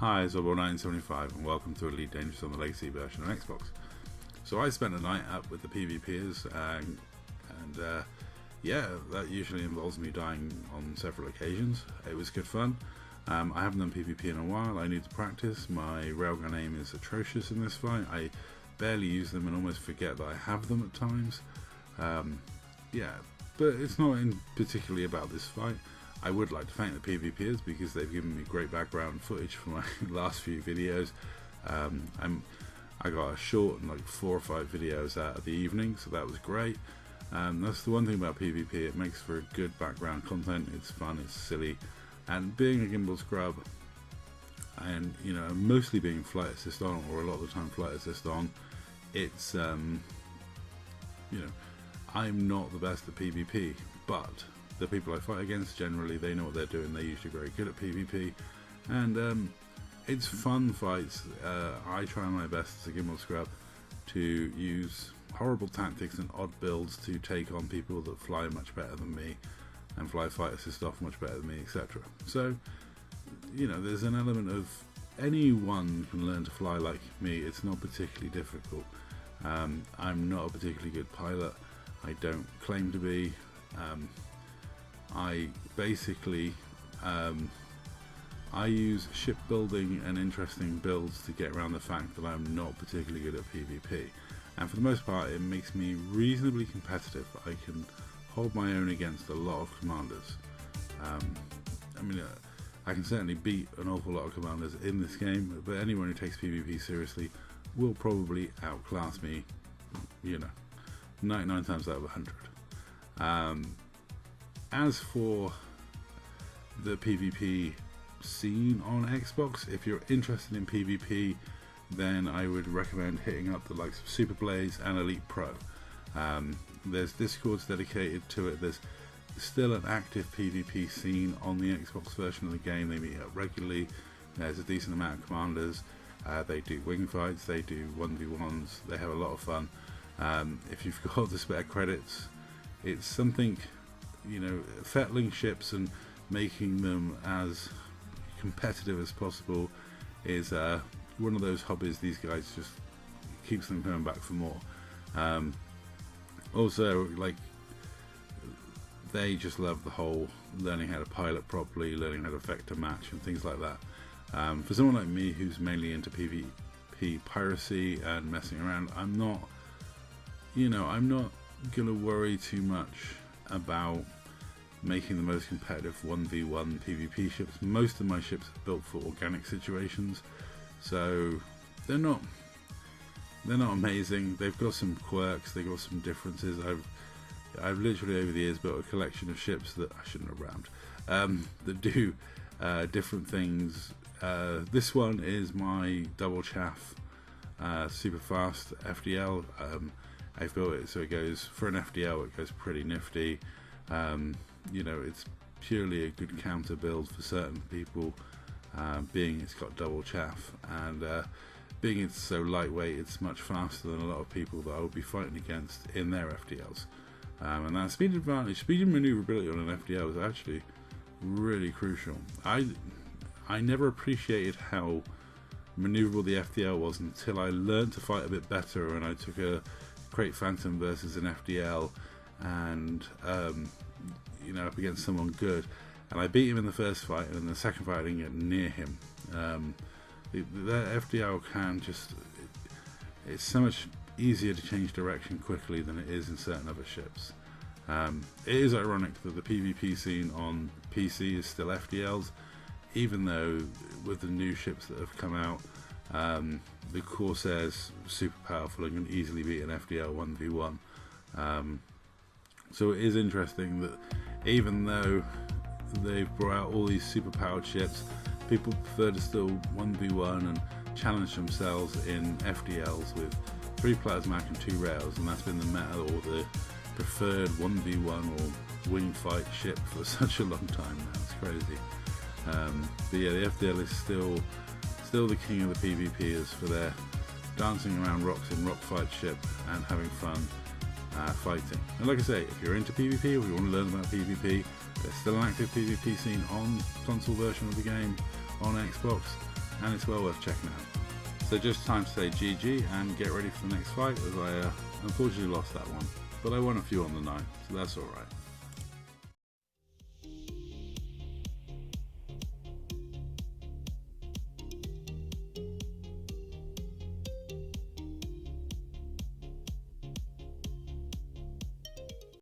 Hi, it's Obo975 and welcome to Elite Dangerous on the Legacy version of Xbox. So I spent a night up with the PvPers and yeah, that usually involves me dying on several occasions. It was good fun. I haven't done PvP in a while, I need to practice. My railgun aim is atrocious in this fight. I barely use them and almost forget that I have them at times. Yeah, but it's not particularly about this fight. I would like to thank the PvPers because they've given me great background footage for my last few videos. I got a short, like 4 or 5 videos out of the evening, so that was great. That's the one thing about PvP, it makes for good background content, it's fun, it's silly, and being a gimbal scrub, and you know, mostly being flight assist on, or a lot of the time flight assist on, it's, you know, I'm not the best at PvP, but the people I fight against, generally they know what they're doing, they're usually very good at PvP, and it's fun fights. I try my best as a gimbal scrub to use horrible tactics and odd builds to take on people that fly much better than me and fly fight assist off much better than me, etc. So, you know, there's an element of anyone can learn to fly like me. It's not particularly difficult. I'm not a particularly good pilot. I don't claim to be. I basically I use shipbuilding and interesting builds to get around the fact that I'm not particularly good at PvP, and for the most part it makes me reasonably competitive. I can hold my own against a lot of commanders. I mean, I can certainly beat an awful lot of commanders in this game, but anyone who takes PvP seriously will probably outclass me, you know, 99 times out of 100. As for the PvP scene on Xbox, if you're interested in PvP, then I would recommend hitting up the likes of Super Blaze and Elite Pro. There's Discords dedicated to it. There's still an active PvP scene on the Xbox version of the game. They meet up regularly. There's a decent amount of commanders. They do wing fights, they do 1v1s, they have a lot of fun. If you've got the spare credits, it's something, you know, fettling ships and making them as competitive as possible is one of those hobbies these guys just keeps them coming back for more. Also, like, they just love the whole learning how to pilot properly, learning how to vector match and things like that. For someone like me who's mainly into PvP piracy and messing around, I'm not gonna worry too much about making the most competitive 1v1 PvP ships. Most of my ships are built for organic situations, so they're not amazing. They've got some quirks, they've got some differences. I've literally over the years built a collection of ships that I shouldn't have rammed, that do different things. This one is my double chaff super fast FDL. I've built it so it goes, for an FDL it goes pretty nifty. You know, it's purely a good counter build for certain people, being it's got double chaff, and being it's so lightweight, it's much faster than a lot of people that I will be fighting against in their FDLs. And that speed advantage, speed and maneuverability on an FDL is actually really crucial. I never appreciated how maneuverable the FDL was until I learned to fight a bit better, and I took a Crate Phantom versus an FDL, and you know, up against someone good, and I beat him in the first fight, and in the second fight I didn't get near him. The FDL can just, it's so much easier to change direction quickly than it is in certain other ships. It is ironic that the PvP scene on PC is still FDLs, even though with the new ships that have come out, the Corsair's super powerful and can easily beat an FDL 1v1. So it is interesting that even though they've brought out all these super powered ships, people prefer to still 1v1 and challenge themselves in FDLs with 3 plasmac and 2 rails, and that's been the meta or the preferred 1v1 or wing fight ship for such a long time now. It's crazy. But yeah, the FDL is still the king of the PvPers for their dancing around rocks in rock fight ship and having fun fighting. And like I say, if you're into PvP or you want to learn about PvP, there's still an active PvP scene on console version of the game on Xbox. and it's well worth checking out. So just time to say GG and get ready for the next fight, as I unfortunately lost that one, but I won a few on the night, so that's alright.